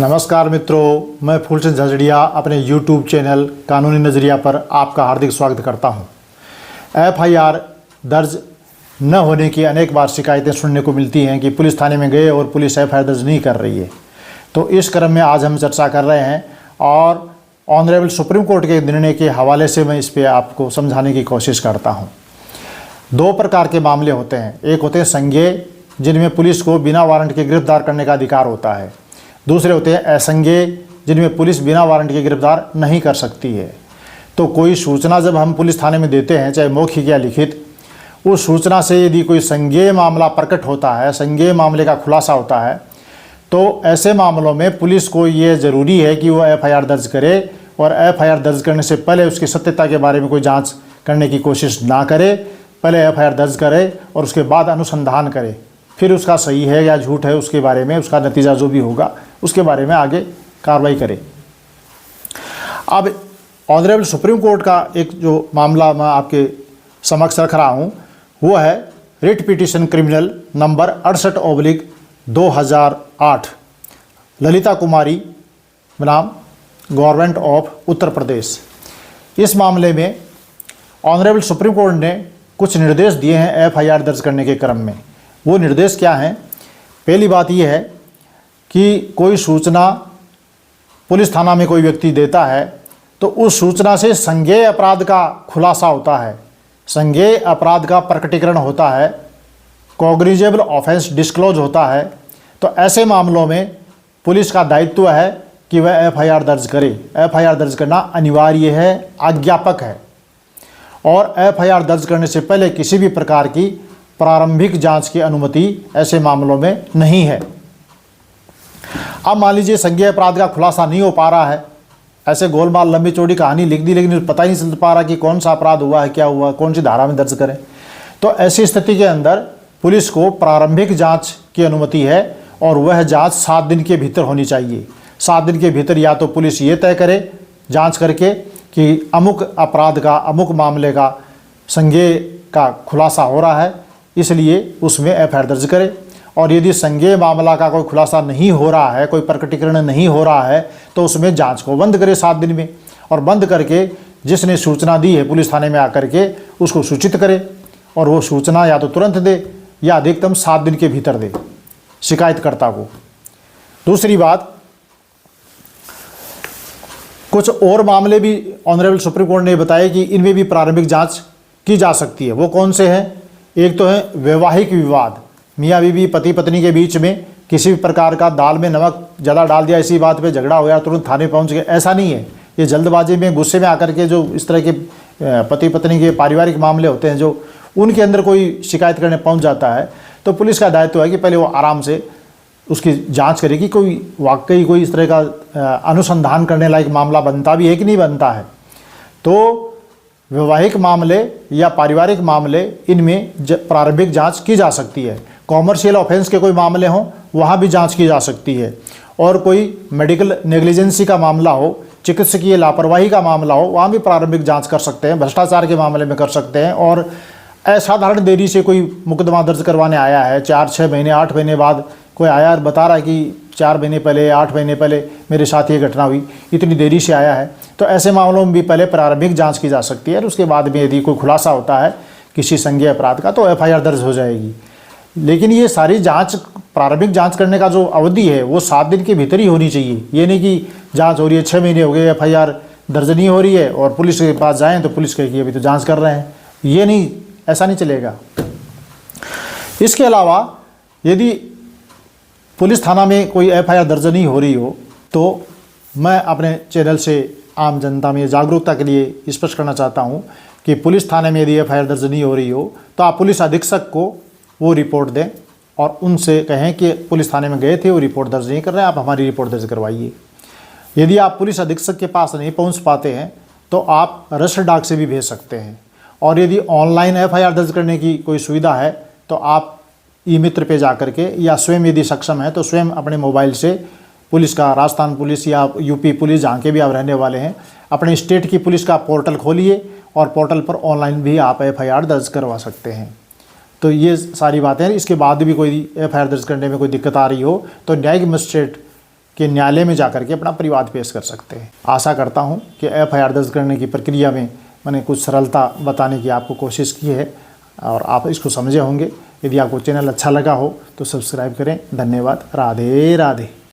नमस्कार मित्रों, मैं फूलचंद झंझड़िया अपने YouTube चैनल कानूनी नज़रिया पर आपका हार्दिक स्वागत करता हूं। FIR दर्ज न होने की अनेक बार शिकायतें सुनने को मिलती हैं कि पुलिस थाने में गए और पुलिस FIR दर्ज नहीं कर रही है। तो इस क्रम में आज हम चर्चा कर रहे हैं और ऑनरेबल सुप्रीम कोर्ट के निर्णय के हवाले से मैं इस पर आपको समझाने की कोशिश करता हूँ। दो प्रकार के मामले होते हैं। एक होते हैं संज्ञेय, जिनमें पुलिस को बिना वारंट के गिरफ्तार करने का अधिकार होता है। दूसरे होते हैं असंज्ञेय, जिनमें पुलिस बिना वारंट के गिरफ्तार नहीं कर सकती है। तो कोई सूचना जब हम पुलिस थाने में देते हैं, चाहे मौखिक या लिखित, उस सूचना से यदि कोई संज्ञेय मामला प्रकट होता है, संज्ञेय मामले का खुलासा होता है, तो ऐसे मामलों में पुलिस को ये ज़रूरी है कि वो FIR दर्ज करे और FIR दर्ज करने से पहले उसकी सत्यता के बारे में कोई जाँच करने की कोशिश ना करे। पहले FIR दर्ज करे और उसके बाद अनुसंधान करे, फिर उसका सही है या झूठ है उसके बारे में, उसका नतीजा जो भी होगा उसके बारे में आगे कार्रवाई करे। अब ऑनरेबल सुप्रीम कोर्ट का एक जो मामला मैं आपके समक्ष रख रहा हूँ वो है writ petition criminal number 68/2008 Lalita Kumari बनाम गवर्नमेंट ऑफ उत्तर प्रदेश। इस मामले में ऑनरेबल सुप्रीम कोर्ट ने कुछ निर्देश दिए हैं FIR दर्ज करने के क्रम में। वो निर्देश क्या हैं? पहली बात यह है कि कोई सूचना पुलिस थाना में कोई व्यक्ति देता है तो उस सूचना से संज्ञेय अपराध का खुलासा होता है, संज्ञेय अपराध का प्रकटीकरण होता है, कॉग्निजेबल ऑफेंस डिस्क्लोज होता है। तो ऐसे मामलों में पुलिस का दायित्व है कि वह FIR दर्ज करे। FIR दर्ज करना अनिवार्य है, आज्ञापक है। और FIR दर्ज करने से पहले किसी भी प्रकार की प्रारंभिक जांच की अनुमति ऐसे मामलों में नहीं है। अब मान लीजिए संज्ञेय अपराध का खुलासा नहीं हो पा रहा है, ऐसे गोलमाल लंबी चौड़ी कहानी लिख दी लेकिन पता ही नहीं चल पा रहा कि कौन सा अपराध हुआ है, क्या हुआ, कौन सी धारा में दर्ज करें। तो ऐसी स्थिति के अंदर पुलिस को प्रारंभिक जांच की अनुमति है और वह जांच 7 दिन के भीतर होनी चाहिए। 7 दिन के भीतर या तो पुलिस ये तय करे जांच करके कि अमुक अपराध का, अमुक मामले का संज्ञेय का खुलासा हो रहा है, इसलिए उसमें FIR दर्ज करे। और यदि संज्ञेय मामला का कोई खुलासा नहीं हो रहा है, कोई प्रकटीकरण नहीं हो रहा है, तो उसमें जांच को बंद करे 7 दिन में। और बंद करके जिसने सूचना दी है पुलिस थाने में आकर के उसको सूचित करे और वो सूचना या तो तुरंत दे या अधिकतम 7 दिन के भीतर दे शिकायतकर्ता को। दूसरी बात, कुछ और मामले भी ऑनरेबल सुप्रीम कोर्ट ने बताया कि इनमें भी प्रारंभिक जांच की जा सकती है। वो कौन से हैं? एक तो है वैवाहिक विवाद, मियाँ बीवी पति पत्नी के बीच में किसी भी प्रकार का दाल में नमक ज़्यादा डाल दिया, इसी बात पे झगड़ा हो गया, तुरंत थाने पहुंच गए, ऐसा नहीं है। ये जल्दबाजी में गुस्से में आकर के जो इस तरह के पति पत्नी के पारिवारिक मामले होते हैं, जो उनके अंदर कोई शिकायत करने पहुंच जाता है, तो पुलिस का दायित्व है कि पहले वो आराम से उसकी जाँच करेगी कोई वाकई कोई इस तरह का अनुसंधान करने लायक मामला बनता भी है कि नहीं बनता है। तो वैवाहिक मामले या पारिवारिक मामले, इनमें प्रारंभिक जांच की जा सकती है। कॉमर्शियल ऑफेंस के कोई मामले हों वहाँ भी जांच की जा सकती है। और कोई मेडिकल नेग्लिजेंसी का मामला हो, चिकित्सकीय लापरवाही का मामला हो, वहाँ भी प्रारंभिक जांच कर सकते हैं। भ्रष्टाचार के मामले में कर सकते हैं। और असाधारण देरी से कोई मुकदमा दर्ज करवाने आया है, 4, 6 महीने, 8 महीने बाद कोई आया और बता रहा है कि 4 महीने पहले, 8 महीने पहले मेरे साथ ये घटना हुई, इतनी देरी से आया है, तो ऐसे मामलों में भी पहले प्रारंभिक जांच की जा सकती है। और उसके बाद में यदि कोई खुलासा होता है किसी संज्ञेय अपराध का तो FIR दर्ज हो जाएगी। लेकिन ये सारी जांच, प्रारंभिक जांच करने का जो अवधि है वो 7 दिन के भीतर ही होनी चाहिए। ये नहीं कि जांच हो रही है, 6 महीने हो गए, FIR दर्ज नहीं हो रही है और पुलिस के पास जाएँ तो पुलिस कहेगी अभी तो जाँच कर रहे हैं। ये नहीं, ऐसा नहीं चलेगा। इसके अलावा यदि पुलिस थाना में कोई FIR दर्ज नहीं हो रही हो तो मैं अपने चैनल से आम जनता में जागरूकता के लिए स्पष्ट करना चाहता हूं कि पुलिस थाने में यदि FIR दर्ज नहीं हो रही हो तो आप पुलिस अधीक्षक को वो रिपोर्ट दें और उनसे कहें कि पुलिस थाने में गए थे, वो रिपोर्ट दर्ज नहीं कर रहे हैं, आप हमारी रिपोर्ट दर्ज करवाइए। यदि आप पुलिस अधीक्षक के पास नहीं पहुँच पाते हैं तो आप रजिस्टर डाक से भी भेज सकते हैं। और यदि ऑनलाइन FIR दर्ज करने की कोई सुविधा है तो आप ई-मित्र पे जा करके या स्वयं यदि सक्षम है तो स्वयं अपने मोबाइल से पुलिस का, राजस्थान पुलिस या यूपी पुलिस, जहाँ के भी आप रहने वाले हैं, अपने स्टेट की पुलिस का पोर्टल खोलिए और पोर्टल पर ऑनलाइन भी आप FIR दर्ज करवा सकते हैं। तो ये सारी बातें हैं। इसके बाद भी कोई FIR दर्ज करने में कोई दिक्कत आ रही हो तो न्यायिक मजिस्ट्रेट कि न्यायालय में जाकर के अपना परिवाद पेश कर सकते हैं। आशा करता हूं कि एफआईआर दर्ज करने की प्रक्रिया में मैंने कुछ सरलता बताने की आपको कोशिश की है और आप इसको समझे होंगे। यदि आपको चैनल अच्छा लगा हो तो सब्सक्राइब करें। धन्यवाद। राधे राधे।